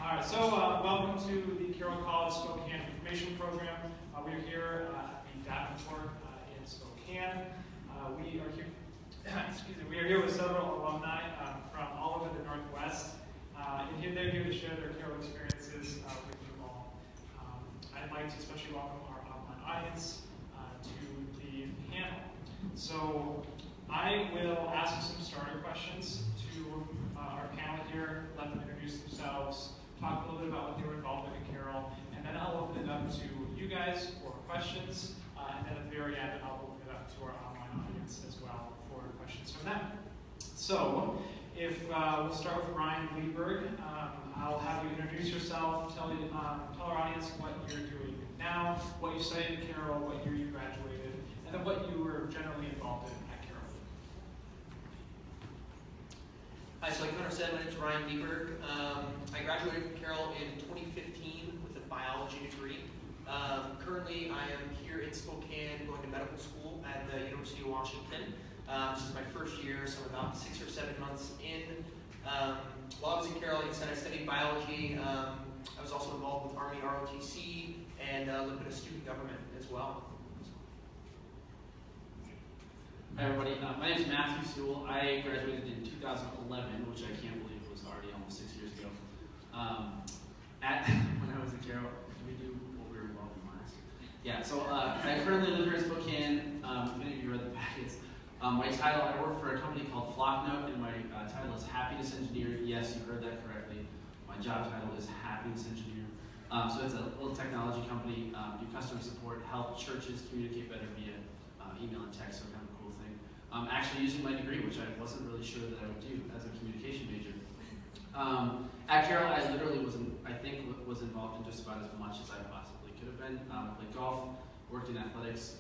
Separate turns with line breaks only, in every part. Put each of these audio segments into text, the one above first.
Welcome to the Carroll College Spokane Information Program. We're here at the Davenport in Spokane. We are here. We are here with several alumni from all over the Northwest. They're here to share their Carroll experiences with you all. I'd like to especially welcome our online audience to the panel. So I will ask some starter questions to our panel here, let them introduce themselves, talk a little bit about what they were involved in at Carroll, and then I'll open it up to you guys for questions, and then at the very end, I'll open it up to our online audience as well for questions from them. So, if we'll start with Ryan Liberg, I'll have you introduce yourself, tell our audience what you're doing now, what you studied at Carroll, what year you graduated, and then what you were generally involved in at Carroll.
Hi, so like Connor said, my name is Ryan Liberg. I graduated from Carroll in 2015 with a biology degree. Currently, I am here in Spokane going to medical school at the University of Washington. This is my first year, so I'm about 6 or 7 months in. While I was in Carroll, like I said, I studied biology. I was also involved with Army ROTC and a little bit of student government as well.
Hi everybody, my name is Matthew Sewell. I graduated in 2011, which I can't believe was already almost 6 years ago. When I was at Carroll, did we do what we were involved in last? Yeah, so I currently live here in Spokane. If any of you read the packets, my title, I work for a company called Flocknote, and my title is Happiness Engineer. Yes, you heard that correctly. My job title is Happiness Engineer. So it's a little technology company, do customer support, help churches communicate better via email and text, so kind of a cool thing. Actually using my degree, which I wasn't really sure that I would do as a communication major. At Carroll, I literally was involved in just about as much as I possibly could have been. Played golf, worked in athletics,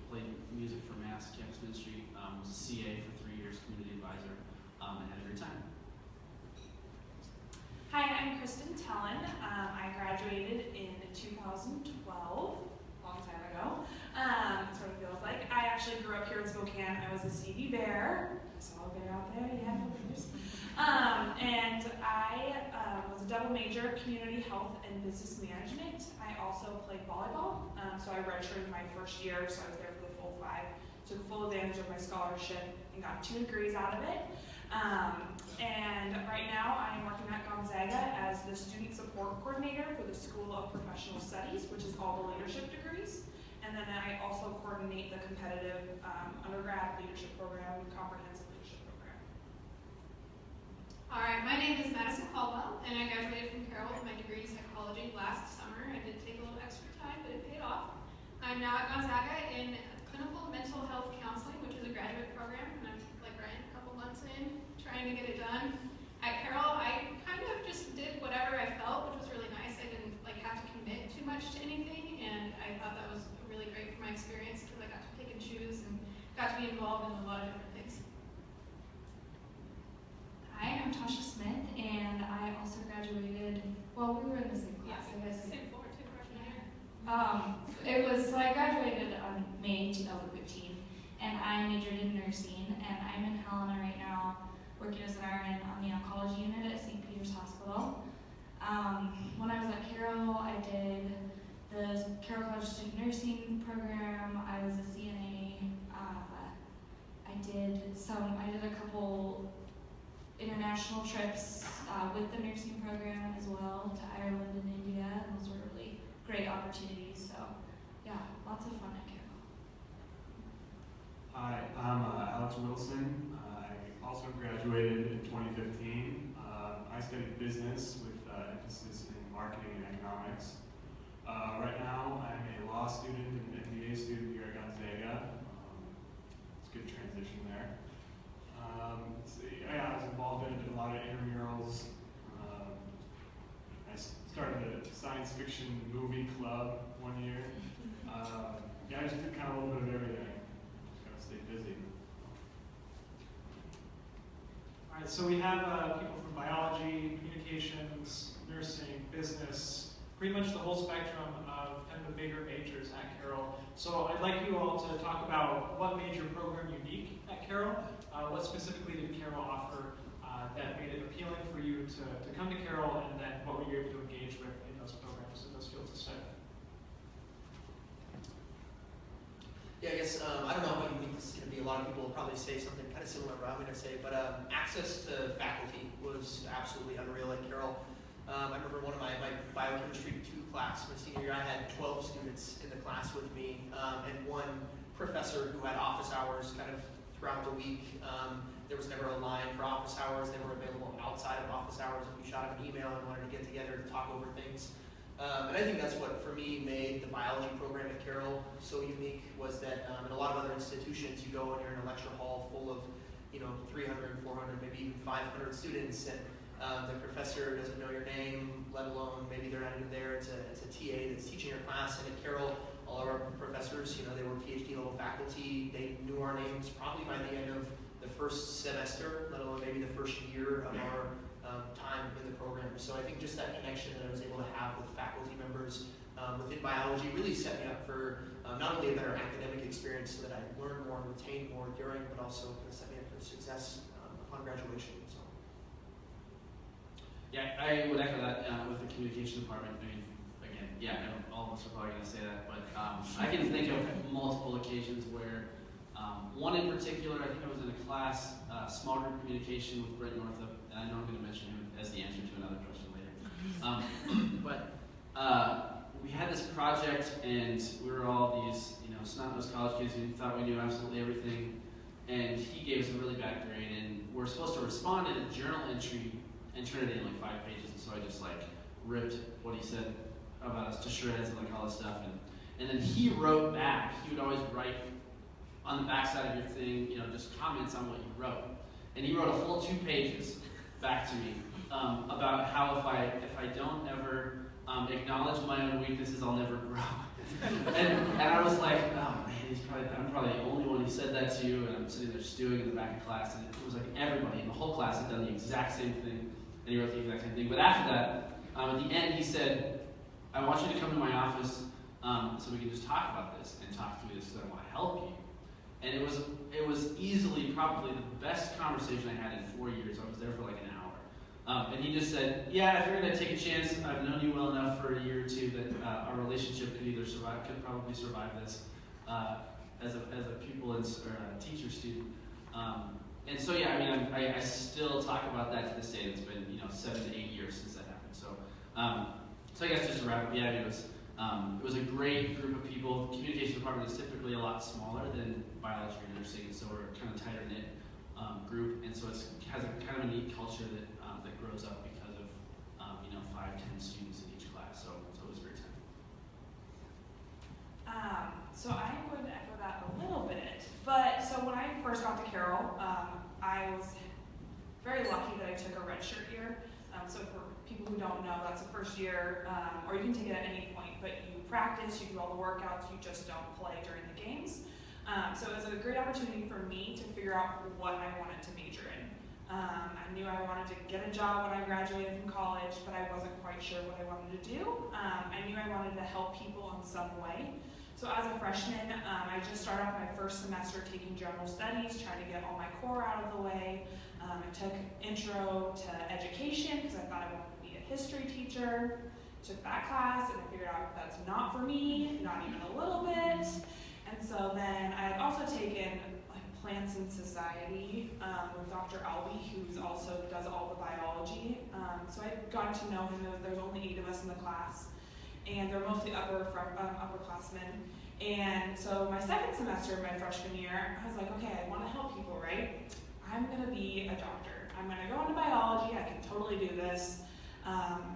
played music for Mass Campus Ministry, was a CA for 3 years, community advisor, and had a great time.
Hi, I'm Kristin Telin. I graduated in 2012, a long time ago. That's what it feels like. I actually grew up here in Spokane. I was a CD bear. I saw a bear out there, yeah, and I was a double major, community health and business management. I also played volleyball, so I redshirted my first year, so I was there for the full 5. Took full advantage of my scholarship and got 2 degrees out of it. And right now I am working at Gonzaga as the student support coordinator for the School of Professional Studies, which is all the leadership degrees. And then I also coordinate the competitive undergrad leadership program, comprehensive leadership program.
All right, my name is Madison, Caldwell, and I graduated from Carroll with my degree in psychology last summer. I did take a little extra time, but it paid off. I'm now at Gonzaga in clinical mental health counseling, which is a graduate program, and I'm like Ryan, a couple months in, trying to get it done. At Carroll, I kind of just did whatever I felt, which was really nice. I didn't have to commit too much to anything, and I thought that was really great for my experience because I got to pick and choose and got to be involved in a lot of different things.
Hi, I'm Tasha Smith, and I also graduated, well, we were in the same class, I guess.
Same floor, too, freshman year.
So I graduated on May 2015, and I majored in nursing, and I'm in Helena right now, working as an RN on the Oncology unit at St. Peter's Hospital. When I was at Carroll, I did the Carroll College Student Nursing Program. I was a CNA. I did a couple international trips with the nursing program as well to Ireland and India, and those were really great opportunities. So yeah, lots of fun at Carroll.
Hi, I'm Alex Wilson. I also graduated in 2015. I studied business with emphasis in marketing and economics. Right now, I'm a law student and an MBA student here at Gonzaga. It's a good transition there. Let's see. I was involved in a lot of intramurals. I started a science fiction movie club one year. I just did kind of a little bit of everything. Just gotta stay busy.
All right, so we have people from biology, communications, nursing, business, pretty much the whole spectrum of kind of the bigger majors at Carroll. So I'd like you all to talk about what made your program unique at Carroll. What specifically did Carroll offer that made it appealing for you to come to Carroll, and then what were you're able to engage with in those programs, in those fields of study.
Yeah, I guess, I don't know how unique this is going to be. A lot of people will probably say something kind of similar to what I'm going to say, but access to faculty was absolutely unreal at Carroll. I remember one of my biochemistry 2 class, my senior year, I had 12 students in the class with me, and one professor who had office hours kind of throughout the week. There was never a line for office hours. They were available outside of office hours if you shot an email and wanted to get together to talk over things. And I think that's what, for me, made the biology program at Carroll so unique, was that in a lot of other institutions, you go and you're in a lecture hall full of, 300, 400, maybe even 500 students, and the professor doesn't know your name, let alone maybe they're not even there. It's a TA that's teaching your class. And at Carroll, all of our professors, they were PhD level faculty. They knew our names probably by the end of the first semester, let alone maybe the first year of our time in the program. So I think just that connection that I was able to have with faculty members within biology really set me up for not only a better academic experience so that I learned more and retained more during, but also kind of set me up for success upon graduation. So.
Yeah, I would echo that with the communication department. I mean, again, yeah, I know all of us are probably going to say that, but I can think of multiple occasions where one in particular, I think I was in a class, small group communication with Brent Northup, and I know I'm going to mention him as the answer to another question later. But we had this project, and we were all these, snot-nosed college kids who thought we knew absolutely everything, and he gave us a really bad grade, and we're supposed to respond in a journal entry and turn it in like 5 pages, and so I just ripped what he said about us to shreds and all this stuff, and then he wrote back. He would always write on the back side of your thing, just comments on what you wrote. And he wrote a full 2 pages back to me about how if I don't ever acknowledge my own weaknesses, I'll never grow. and I was like, oh man, I'm probably the only one who said that to you, and I'm sitting there stewing in the back of class, and it was like everybody in the whole class had done the exact same thing, and he wrote the exact same thing. But after that, at the end, he said, I want you to come to my office so we can just talk about this and talk through this because I want to help you. And it was easily probably the best conversation I had in 4 years. I was there for like an hour. And he just said, yeah, I figured I'd take a chance. I've known you well enough for a year or two that our relationship could either survive, could probably survive this as a pupil or a teacher student. And so yeah, I mean, I still talk about that to this day. It's been 7 to 8 years since that happened. So I guess just to wrap up, yeah, it was a great group of people. The communication department is typically a lot smaller than biology or nursing, so we're kind of tighter knit group, and so it has a kind of a neat culture that grows up because of 5-10 students in each class. So it was a great time.
So I would echo that a little bit, but so when I first got to Carroll, I was very lucky that I took a redshirt year. So for people who don't know, that's the first year, or you can take it at any point, but you practice, you do all the workouts, you just don't play during the games. So it was a great opportunity for me to figure out what I wanted to major in. I knew I wanted to get a job when I graduated from college, but I wasn't quite sure what I wanted to do. I knew I wanted to help people in some way. So as a freshman, I just started off my first semester taking general studies, trying to get all my core out of the way. I took intro to education because I thought I wanted to be a history teacher. Took that class and I figured out that's not for me, not even a little bit. And so then I had also taken plants in society with Dr. Alby, who also does all the biology. So I got to know him. There's only 8 of us in the class, and they're mostly upperclassmen. And so my second semester, my freshman year, I was like, okay, I want to help people, right? I'm going to be a doctor. I'm going to go into biology. I can totally do this.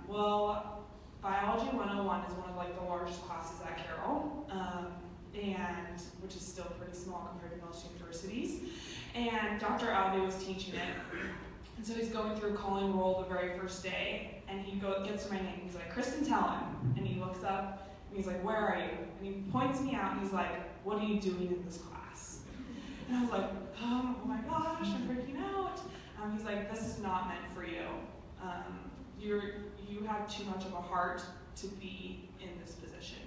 Well, Biology 101 is one of the largest classes at Carroll, and which is still pretty small compared to most universities. And Dr. Alvey was teaching it, and so he's going through calling roll the very first day, and he gets to my name. He's like, Kristin Telin, and he looks up, and he's like, where are you? And he points me out, and he's like, what are you doing in this class? And I was like, oh my gosh, I'm freaking out. He's like, this is not meant for you. You have too much of a heart to be in this position,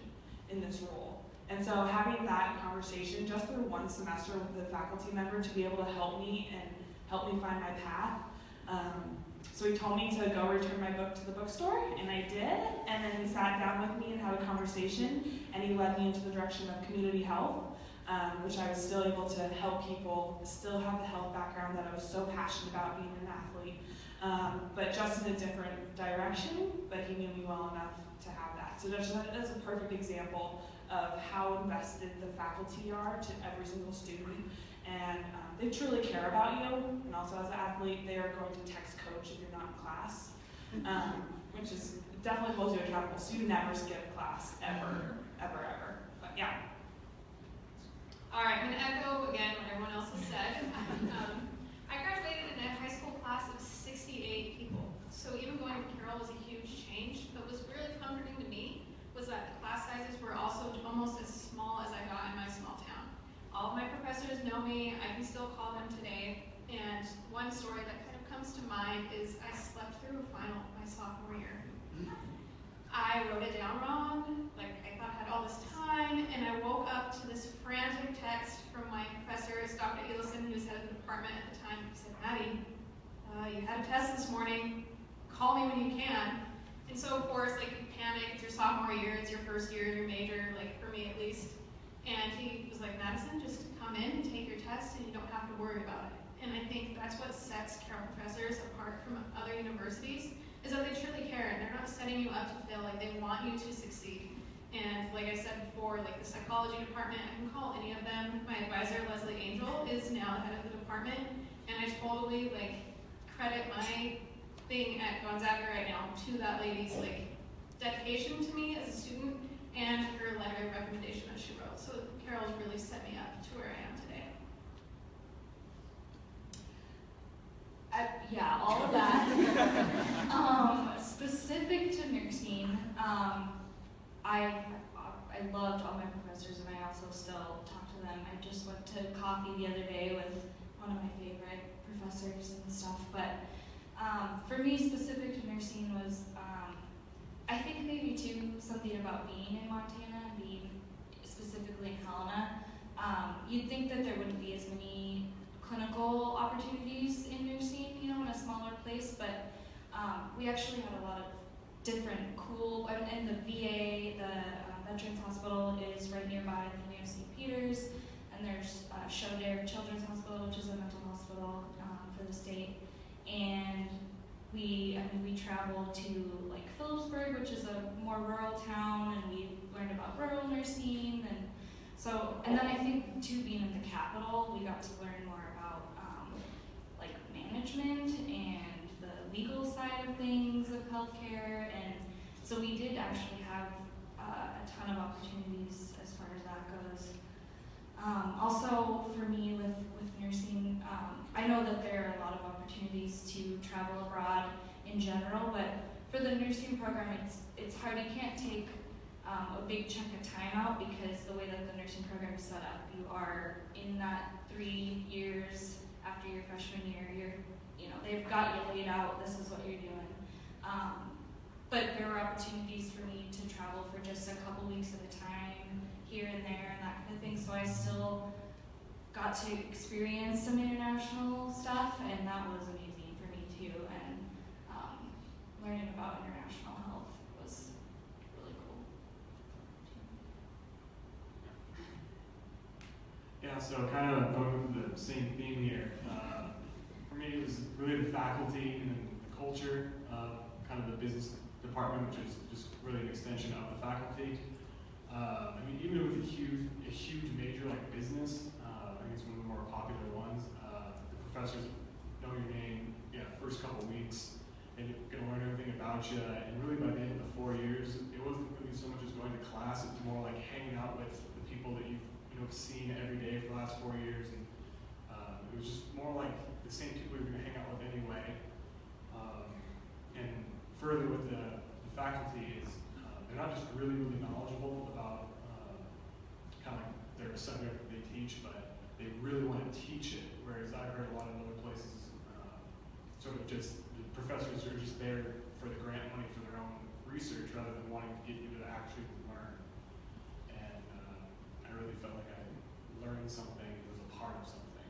in this role. And so having that conversation just through one semester with the faculty member to be able to help me find my path So he told me to go return my book to the bookstore, and I did. And then he sat down with me and had a conversation, and he led me into the direction of community health, which I was still able to help people still have the health background that I was so passionate about being an athlete, but just in a different direction, but he knew me well enough to have that. So that's a perfect example of how invested the faculty are to every single student. And they truly care about you, and also as an athlete, they are going to text coach if you're not in class, which is definitely holds you accountable, so you never skip class, ever, ever, ever. But yeah.
All right, I'm going to echo again what everyone else has said. I graduated in a high school class of 68 people, so even going to Carroll was a huge change, but what was really comforting to me was that the class sizes were also almost as small as I got in my small town. All of my professors know me, I can still call them today, and one story that kind of comes to mind is I slept through a final my sophomore year. I wrote it down wrong, like I thought I had all this time, and I woke up to this frantic text from my professor, Dr. Elison, who was head of the department at the time. He said, Maddie, you had a test this morning, call me when you can. And so of course, like you panic, it's your sophomore year, it's your first year in your major, like for me at least. And he was like, Madison, just come in and take your test and you don't have to worry about it. And I think that's what sets Carroll professors apart from other universities, is that they truly care and they're not setting you up to fail, like they want you to succeed. And like I said before, like the psychology department, I can call any of them. My advisor, Leslie Angel, is now the head of the department, and I totally like credit my thing at Gonzaga right now to that lady's like dedication to me as a student and her letter of recommendation that she wrote. So Carroll's really set me up to where I am today.
Yeah, all of that. Specific to nursing, I loved all my professors, and I also still talk to them. I just went to coffee the other day with one of my favorite professors and stuff. But for me, specific to nursing was, I think maybe too something about being in Montana and being specifically in Helena. You'd think that there wouldn't be as many clinical opportunities in nursing, you know, in a smaller place, but we actually had a lot of different cool, and the VA, the Veterans Hospital is right nearby, the new St. Peter's, and there's Shodair Children's Hospital, which is a mental hospital for the state, and we traveled to like Phillipsburg, which is a more rural town, and we learned about rural nursing, and so, and then I think too, being in the capital, we got to learn more about like management and the legal side of things of healthcare, and so we did actually have a ton of opportunities as far as that goes. Also, for me with nursing, I know that there are a lot of opportunities to travel abroad in general, but for the nursing program, it's hard. You can't take a big chunk of time out because the way that the nursing program is set up, you are in that 3 years after your freshman year. They've got you laid out. This is what you're doing. But there were opportunities for me to travel for just a couple weeks at a time, here and there, and that kind of thing. So I still got to experience some international stuff, and that was amazing for me too. And learning about international health was really cool.
Yeah, so kind of going with the same theme here. For me, it was really the faculty and the culture of kind of the business department, which is just really an extension of the faculty. Even with a huge major like business, I think it's one of the more popular ones. The professors know your name, first couple weeks, and you're gonna learn everything about you. And really, by the end of the 4 years, it wasn't really so much as going to class; it's more like hanging out with the people that you've seen every day for the last 4 years. And it was just more like the same people you're gonna hang out with anyway. And further with the faculty is they're not just really knowledgeable about kind of like their subject that they teach, but they really want to teach it. Whereas I've heard a lot of other places sort of just the professors are just there for the grant money for their own research rather than wanting to get you to actually learn. And I really felt like I learned something, was a part of something.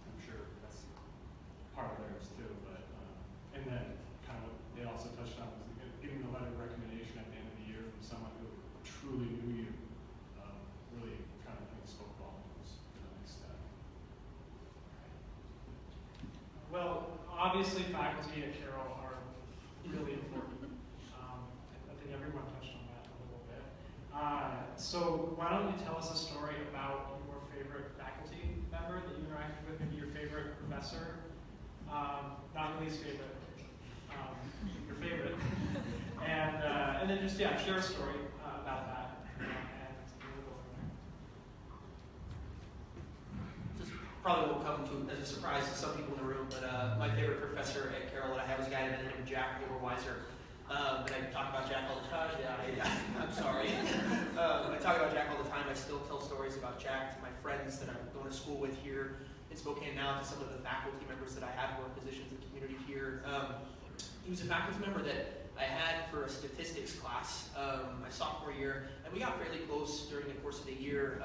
I'm sure that's part of theirs too, but and then kind of what they also touched on was getting the letter of recommendation at the end of the year from someone who truly knew you, really kind of like spoke volumes for the next step.
Well, obviously faculty at Carroll are really important. I think everyone touched on that a little bit. So why don't you tell us a story about your favorite faculty member that you interacted with, maybe your favorite professor, not your least favorite, your favorite, and then just share a story about that, and we'll go from there.
This probably won't come to as a surprise to some people in the room, but my favorite professor at Carroll that I have was a guy by the name of Jack Oberweiser. And I talk about Jack all the time. I'm sorry. I talk about Jack all the time. I still tell stories about Jack to my friends that I'm going to school with here in Spokane now, to some of the faculty members that I have who are physicians in the community here. He was a faculty member that I had for a statistics class my sophomore year, and we got fairly close during the course of the year,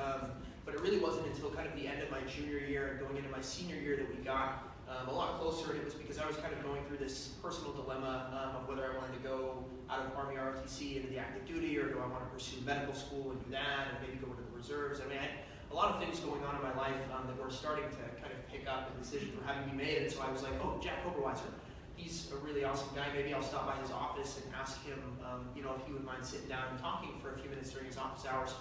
but it really wasn't until kind of the end of my junior year and going into my senior year that we got a lot closer, and it was because I was kind of going through this personal dilemma of whether I wanted to go out of Army ROTC into the active duty, or do I want to pursue medical school and do that, and maybe go into the reserves. I mean, I had a lot of things going on in my life that were starting to kind of pick up, and decisions were having to be made, and so I was like, oh, Jack Oberweiser. He's a really awesome guy. Maybe I'll stop by his office and ask him, if he would mind sitting down and talking for a few minutes during his office hours.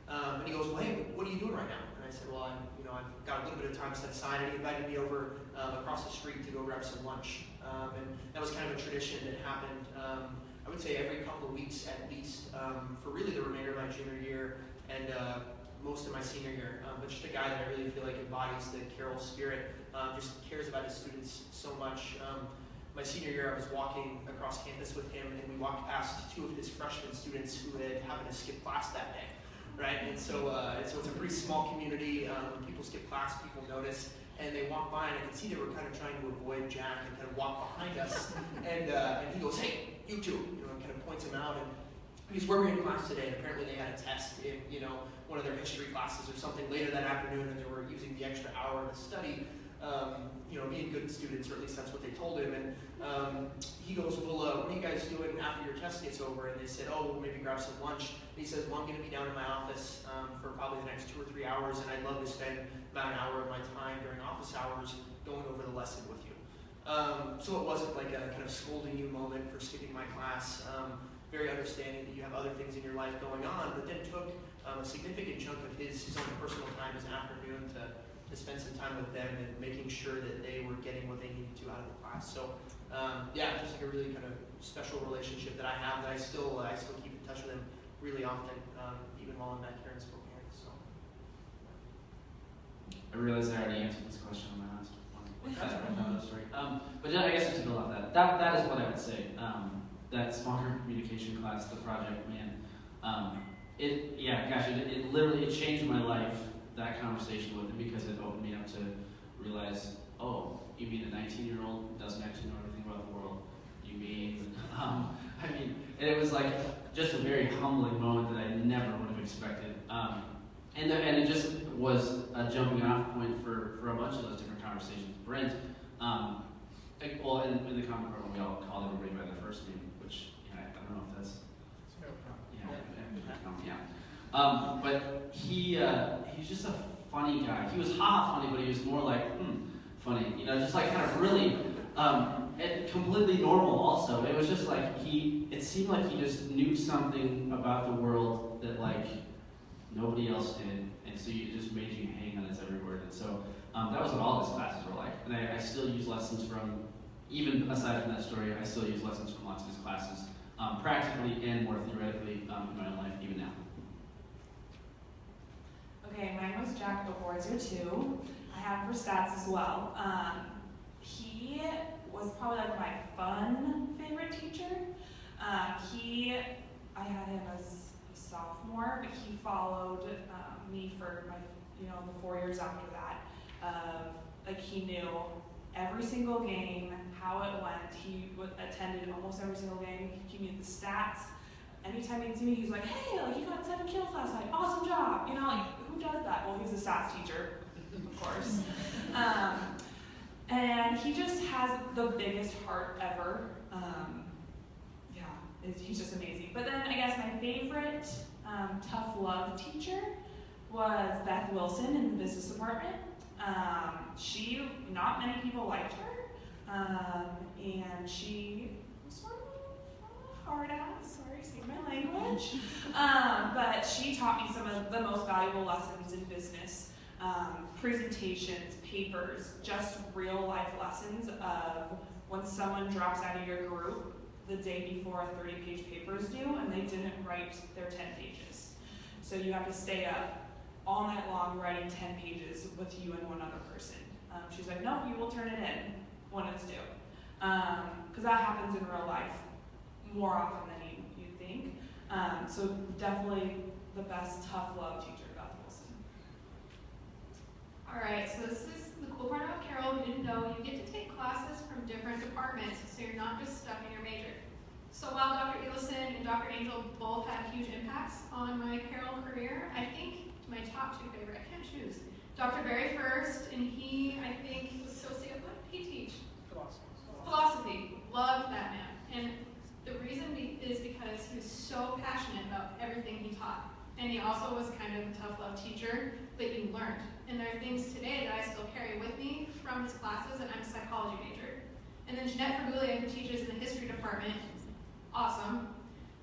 And he goes, well, hey, what are you doing right now? And I said, well, I've got a little bit of time set aside, and he invited me over across the street to go grab some lunch. And that was kind of a tradition that happened, I would say every couple of weeks at least, for really the remainder of my junior year and most of my senior year. But just a guy that I really feel like embodies the Carroll spirit, just cares about his students so much. My senior year, I was walking across campus with him, and we walked past two of his freshman students who had happened to skip class that day. Right, and so it's a pretty small community. When people skip class, people notice, and they walk by, and I could see they were kind of trying to avoid Jack and kind of walk behind us. And he goes, "Hey, you two," and kind of points him out. And he's where we're in class today. And apparently, they had a test in one of their history classes or something later that afternoon, and they were using the extra hour to study. Being good students, or at least that's what they told him. And he goes, well, what are you guys doing after your test gets over? And they said, oh, we'll maybe grab some lunch. And he says, well, I'm going to be down in my office for probably the next 2 or 3 hours, and I'd love to spend about an hour of my time during office hours going over the lesson with you. So it wasn't like a kind of scolding you moment for skipping my class. Very understanding that you have other things in your life going on, but then took a significant chunk of his own personal time this afternoon to spend some time with them and making sure that they were getting what they needed to out of the class. So just like a really kind of special relationship that I have, that I still keep in touch with him really often, even while I'm back here in Spokane. So
I realize I already answered this question on my last one. That's story. But I guess just to build off that is what I would say. That small group communication class, the project, man, it literally changed my life. That conversation with him, because it opened me up to realize, oh, you mean a 19-year-old doesn't actually know everything about the world? You mean, and it was like just a very humbling moment that I never would have expected. And it just was a jumping off point for a bunch of those different conversations. Brent, in the common program, we all called everybody by their first name, which I don't know if that's, but he's just a funny guy. He was funny, but he was more like funny. Just like kind of really and completely normal. Also, it was just like it seemed like he just knew something about the world that like nobody else did, and so it just made you hang on his every word. And so that was what all his classes were like. And I still use lessons from, even aside from that story, I still use lessons from lots of his classes, practically and more theoretically in my own life, even now.
Okay, mine was Jack Oberweiser too. I have him for stats as well. He was probably like my fun favorite teacher. I had him as a sophomore, but he followed me for my, the 4 years after that. He knew every single game, how it went. He attended almost every single game. He knew the stats. Anytime he'd see me, he's like, hey, you got 7 kills last night. Awesome job. Who does that? Well, he's a stats teacher, of course. And he just has the biggest heart ever. He's just amazing. But then I guess my favorite tough love teacher was Beth Wilson in the business department. Not many people liked her, and she was sort of a hard ass, sorry, excuse my language. But she taught me some of the most valuable lessons in business, presentations, papers, just real life lessons of when someone drops out of your group the day before a 30-page paper is due and they didn't write their 10 pages. So you have to stay up all night long writing 10 pages with you and one other person. She's like, no, you will turn it in when it's due. Because that happens in real life more often than you think. So definitely the best tough love teacher, Beth Wilson.
All right, so this is the cool part about Carroll. You didn't know you get to take classes from different departments, so you're not just stuck in your major. So while Dr. Elison and Dr. Angel both had huge impacts on my Carroll career, I think my top two favorite, I can't choose. Dr. Berry first, and he, I think, was what did he teach? Philosophy. Loved that man. And the reason is because he was so passionate about everything he taught. And he also was kind of a tough love teacher that you learned. And there are things today that I still carry with me from his classes, and I'm a psychology major. And then Jeanette Fergulia, who teaches in the history department, awesome.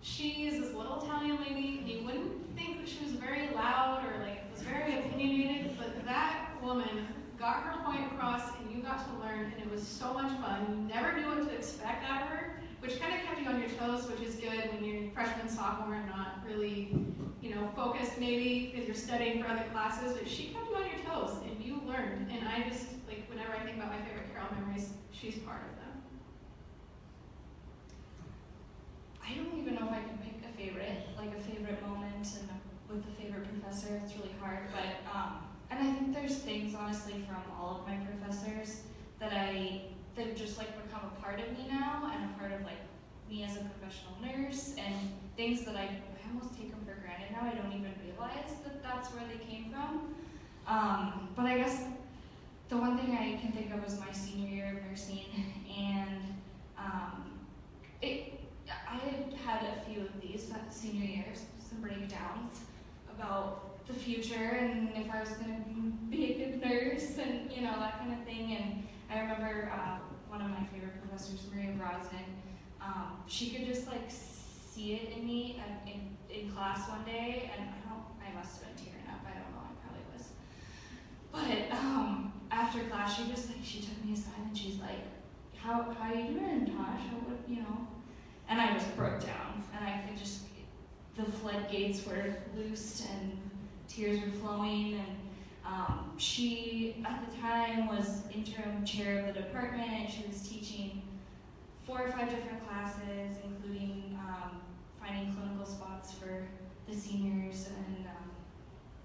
She is this little Italian lady. You wouldn't think that she was very loud or was very opinionated, but that woman got her point across and you got to learn, and it was so much fun. You never knew what to expect out of her, which kind of kept you on your toes, which is good when you're freshman, sophomore, and not really, focused maybe because you're studying for other classes, but she kept you on your toes and you learned. And I just, whenever I think about my favorite Carroll memories, she's part of them.
I don't even know if I can pick a favorite moment and with a favorite professor. It's really hard, but and I think there's things honestly from all of my professors that have just become a part of me now and a part of me as a professional nurse, and things that I almost take them for granted now. I don't even realize that that's where they came from. But I guess the one thing I can think of was my senior year of nursing, and I had a few of these that senior year, some breakdowns about the future and if I was going to be a good nurse and that kind of thing. And I remember one of my favorite professors, Maria Brosnan, she could just see it in me in class one day, and I must have been tearing up. I don't know, I probably was. But after class, she took me aside and she's like, how you doing, Tasha? And I just broke down, and I could just, the floodgates were loosed and tears were flowing. And she, at the time, was interim chair of the department, and she was teaching 4 or 5 different classes, including finding clinical spots for the seniors. And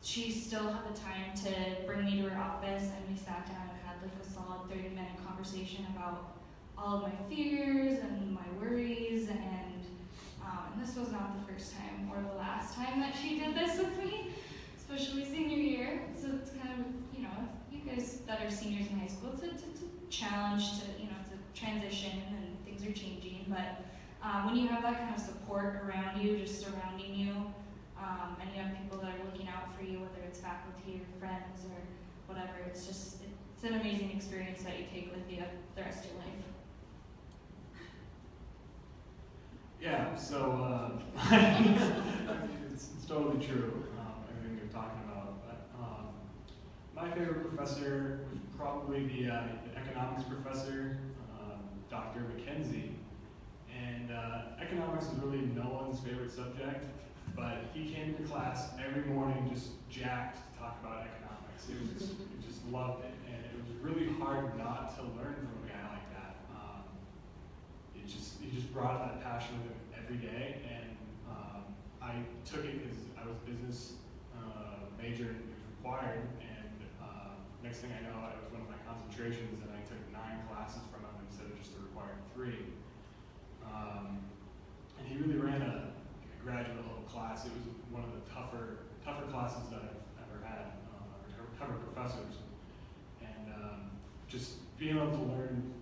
she still had the time to bring me to her office, and we sat down and had a solid 30-minute conversation about all of my fears and my worries, and this was not the first time or the last time that she did this with me, especially senior year. So it's kind of, you guys that are seniors in high school, it's a challenge to, it's a transition and things are changing, but when you have that kind of support around you, just surrounding you, and you have people that are looking out for you, whether it's faculty or friends or whatever, it's an amazing experience that you take with you the rest of your life.
Yeah, so it's totally true, everything you're talking about. But my favorite professor would probably be the economics professor, Dr. McKenzie. And economics is really no one's favorite subject, but he came to class every morning just jacked to talk about economics. He just loved it, and it was really hard not to learn from a guy like that. He just brought that passion with him every day, and I took it because I was a business major and it was required, and next thing I know, it was one of my concentrations, and I took 9 classes from him instead of just the required 3. And he really ran a graduate level class. It was one of the tougher classes that I've ever had, or tougher professors, and just being able to learn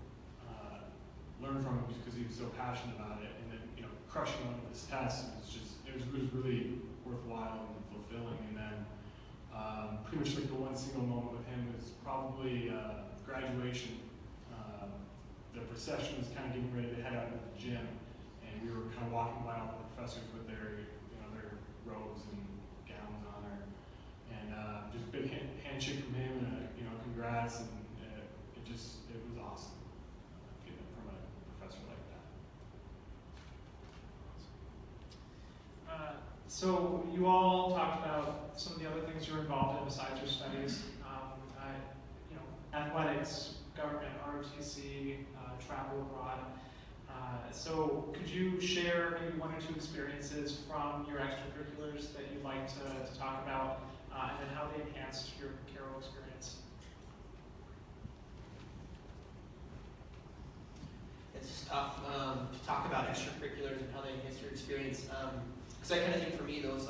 from him because he was so passionate about it, and then crushing one of his tests it was really worthwhile and fulfilling. And then pretty much like the one single moment with him was probably graduation. The procession was kind of getting ready to head out to the gym, and we were kind of walking by all the professors with their their robes and gowns on, and just a big handshake from him, and congrats, and it was awesome getting it from a professor like that.
So you all talked about some of the other things you're involved in besides your studies. Athletics, government, ROTC, travel abroad. So could you share maybe one or two experiences from your extracurriculars that you'd like to talk about, and then how they enhanced your Carroll experience?
It's tough to talk about extracurriculars and how they enhance your experience. Because I kind of think for me, those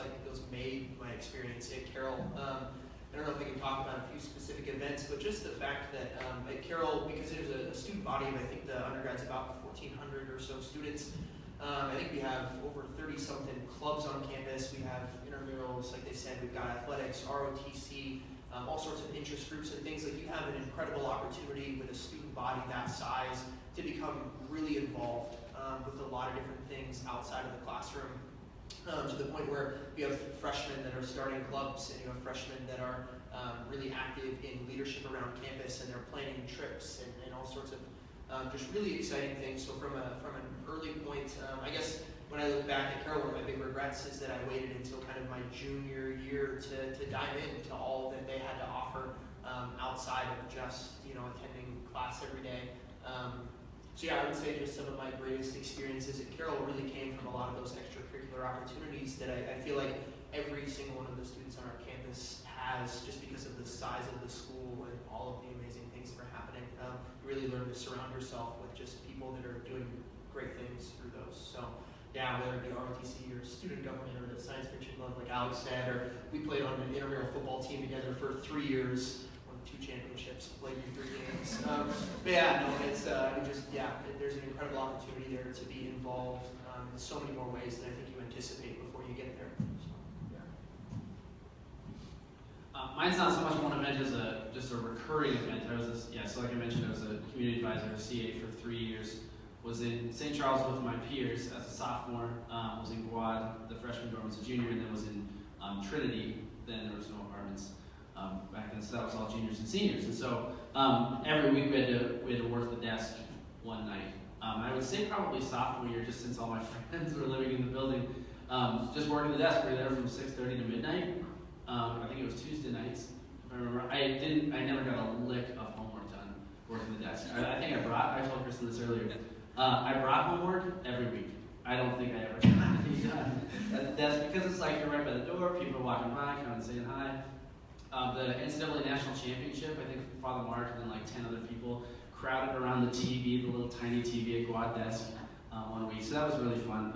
made my experience at Carroll. I don't know if I can talk about a few specific events, but just the fact that at Carroll, because there's a student body of, I think the undergrad's about 1,400 or so students, I think we have over 30-something clubs on campus. We have intramurals, like they said, we've got athletics, ROTC, all sorts of interest groups and things. Like, you have an incredible opportunity with a student body that size to become really involved with a lot of different things outside of the classroom. To the point where you have freshmen that are starting clubs, and you have freshmen that are really active in leadership around campus, and they're planning trips and all sorts of just really exciting things. So from an early point, I guess when I look back at Carroll, one of my big regrets is that I waited until kind of my junior year to dive into all that they had to offer outside of just attending class every day. So yeah, I would say just some of my greatest experiences at Carroll really came from a lot of those extracurricular opportunities that I feel like every single one of the students on our campus has, just because of the size of the school and all of the amazing things that are happening. You really learn to surround yourself with just people that are doing great things through those. So yeah, whether it be ROTC or student government or the science fiction club, like Alex said, or we played on an intramural football team together for 3 years. 2 championships, played in 3 games. But yeah, no, it's there's an incredible opportunity there to be involved in so many more ways than I think you anticipate before you get there. So, yeah.
Mine's not so much one event as just a recurring event. So like I mentioned, I was a community advisor at CA for 3 years. Was in St. Charles with my peers as a sophomore. Was in Guad, the freshman dorm as a junior, and then was in Trinity. Then there was no apartments back then, so that was all juniors and seniors. And so every week we had to work the desk one night. I would say probably sophomore year, just since all my friends were living in the building, just working the desk. We were there from 6:30 to midnight. I think it was Tuesday nights, if I remember. I never got a lick of homework done working the desk. I told Kristin this earlier. I brought homework every week. I don't think I ever got anything done at the desk, because it's like you're right by the door, people are walking by, kind of saying hi. The NCAA National Championship, I think Father Mark and then like 10 other people crowded around the TV, the little tiny TV at Quad Desk one week. So that was really fun.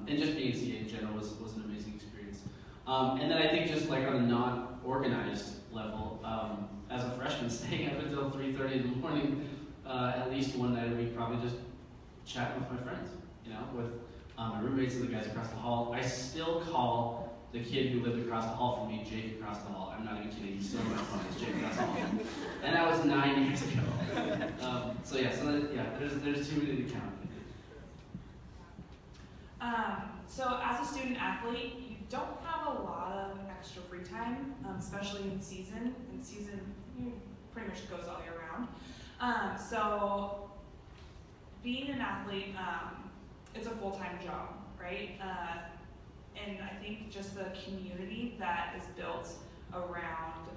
And just being a CA in general was an amazing experience. And then I think just like on a non-organized level, as a freshman, staying up until 3:30 in the morning, at least one night a week, probably just chatting with my friends, with my roommates and the guys across the hall. I still call the kid who lived across the hall from me Jake across the hall. I'm not even kidding, he's still my phone, it's Jake across the hall. And that was 9 years ago. There's too many to count.
So as a student athlete, you don't have a lot of extra free time, especially in season. And season pretty much goes all year round. So being an athlete, it's a full-time job, right? And I think just the community that is built around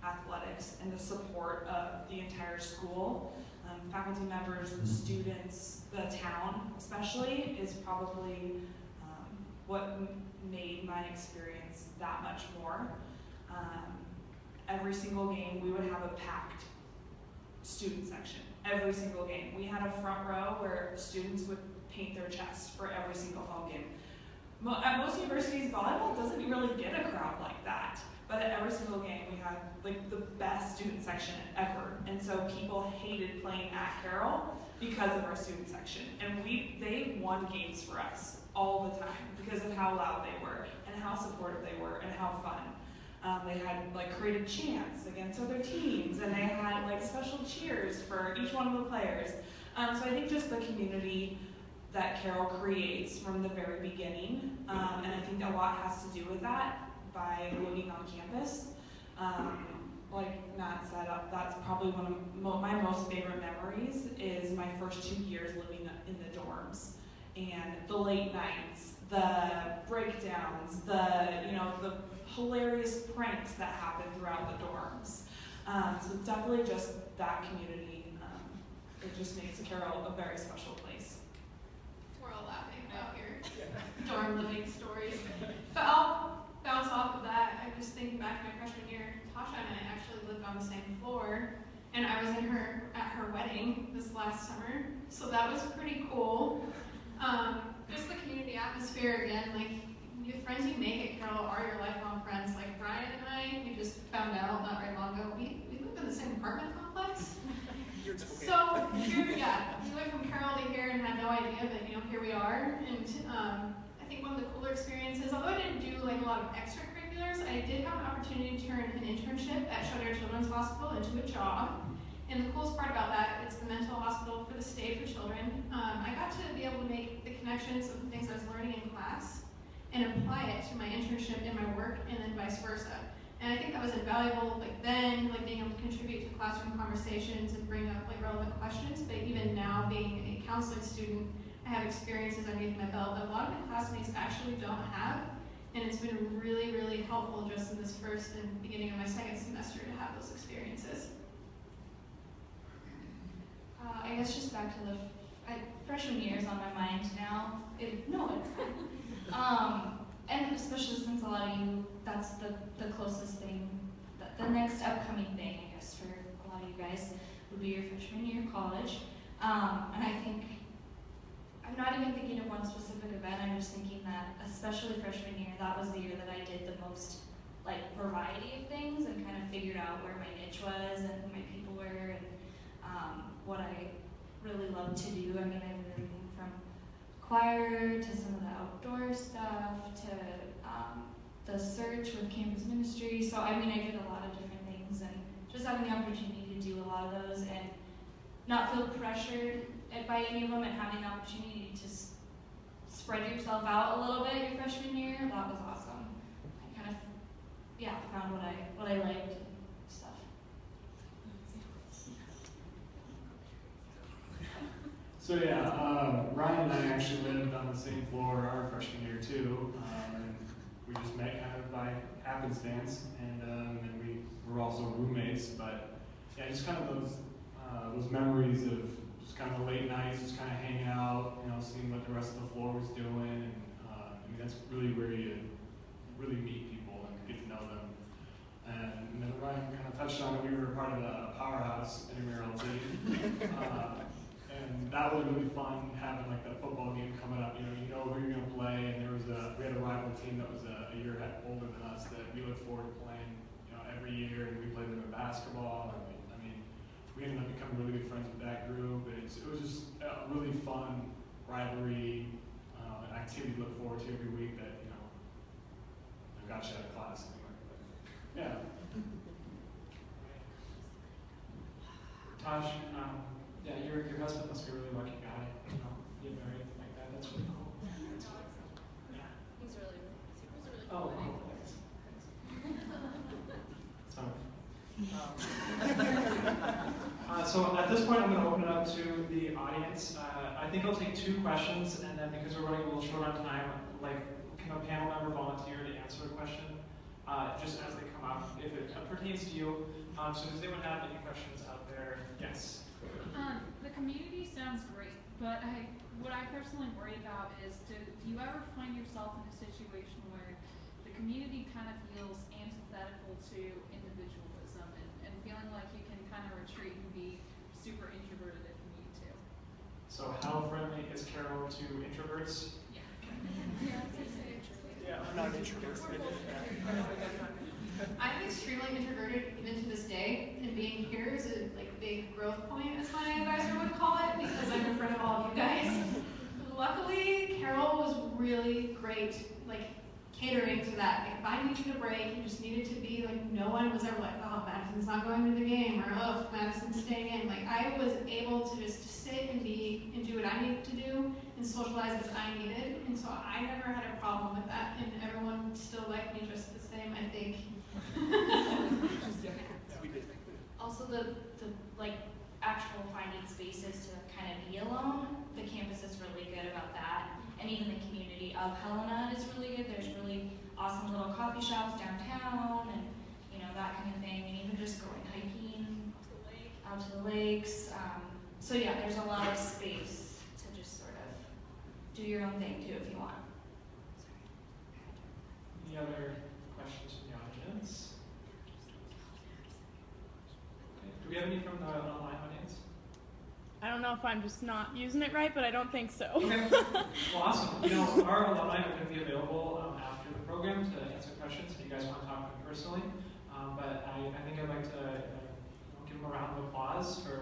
athletics and the support of the entire school, faculty members, the students, the town especially, is probably what made my experience that much more. Every single game we would have a packed student section. Every single game. We had a front row where students would paint their chests for every single home game. At most universities, volleyball doesn't really get a crowd like that. But at every single game, we had like the best student section ever. And so people hated playing at Carroll because of our student section. And they won games for us all the time because of how loud they were and how supportive they were and how fun. They had like creative chants against other teams, and they had like special cheers for each one of the players. So I think just the community that Carroll creates from the very beginning, and I think a lot has to do with that by living on campus. Like Matt said, that's probably one of my most favorite memories is my first 2 years living in the dorms, and the late nights, the breakdowns, the hilarious pranks that happen throughout the dorms. So definitely just that community. It just makes Carroll a very special place.
We're all laughing about your dorm living stories. But I'll bounce off of that. I was thinking back to my freshman year. Tasha and I actually lived on the same floor, and I was at her wedding this last summer, so that was pretty cool. Just the community atmosphere again, like the friends you make at Carroll are your lifelong friends. Like Brian and I, we just found out not very long ago, we lived in the same apartment complex. So we went from Carroll to here and had no idea that here we are. And I think one of the cooler experiences, although I didn't do like a lot of extracurriculars, I did have an opportunity to turn an internship at Shudder Children's Hospital into a job. And the coolest part about that, it's the mental hospital for the state for children. I got to be able to make the connections of the things I was learning in class and apply it to my internship and my work, and then vice versa. And I think that was invaluable, like then, like being able to contribute to classroom conversations and bring up like relevant questions. But even now, being a counseling student, I have experiences underneath my belt that a lot of my classmates actually don't have. And it's been really, really helpful just in this first and beginning of my second semester to have those experiences.
I guess just back to the freshman year is on my mind now. It's fine. And especially since a lot of you, that's the closest thing, the next upcoming thing, I guess, for a lot of you guys would be your freshman year of college. And I think, I'm not even thinking of one specific event, I'm just thinking that, especially freshman year, that was the year that I did the most like variety of things and kind of figured out where my niche was and who my people were and what I really loved to do. I mean, I did everything from choir to some of the outdoor stuff to the search with campus ministry. So I mean, I did a lot of different things, and just having the opportunity to do a lot of those and not feel pressured by any of them, and having the opportunity to spread yourself out a little bit your freshman year, that was awesome. I kind of found what I liked and stuff.
So Ryan and I actually lived on the same floor our freshman year too, and we just met kind of by happenstance, and we were also roommates. But yeah, just kind of those memories of just kind of the late nights, just kind of hanging out, seeing what the rest of the floor was doing, and I mean that's really where you really meet people and get to know them. And then Ryan kind of touched on it. We were part of the powerhouse intramural team. And that was really fun having like the football game coming up. You know who you're gonna play, and we had a rival team that was a year older than us that we look forward to playing, every year. And we played them in basketball. And we ended up becoming really good friends with that group. And it was just a really fun rivalry and activity to look forward to every week. That got you out of class anyway. But, yeah.
Tosh, your husband must be a really lucky guy, get married like that. That's really cool. Yeah.
He's really
Oh,
cool.
cool. Thanks. So at this point, I'm going to open it up to the audience. I think I'll take 2 questions, and then because we're running a little short on time, can a panel member volunteer to answer a question just as they come up, if it pertains to you. So does anyone have any questions out there? Yes.
The community sounds great, but what I personally worry about is, do you ever find yourself in a situation where the community kind of feels antithetical to individualism and feeling like you can kind of retreat and be super introverted if you need to?
So how friendly is Carroll to introverts?
Yeah. Yeah, I'd say
not an introvert.
I'm extremely introverted even to this day, and being here is a big growth point, as my advisor would call it, because I'm in front of all of you guys. Luckily, Carroll was really great, catering to that. If I needed a break and just needed to be no one was ever oh, Madison's not going to the game, or oh, Madison's staying in. I was able to just sit and be and do what I needed to do and socialize as I needed, and so I never had a problem with that, and everyone still liked me just the same, I think.
Also, the actual finding spaces to kind of be alone, the campus is really good about that. And even the community of Helena is really good. There's really awesome little coffee shops downtown and, that kind of thing. And even just going hiking out to the lakes. So yeah, there's a lot of space to just sort of do your own thing too if you want.
Any other questions from the audience? Okay. Do we have any from the online audience?
I don't know if I'm just not using it right, but I don't think so.
Okay. Well, awesome. Our alumni are going to be available after the program to answer questions if you guys want to talk to them personally. But I think I'd like to give them a round of applause for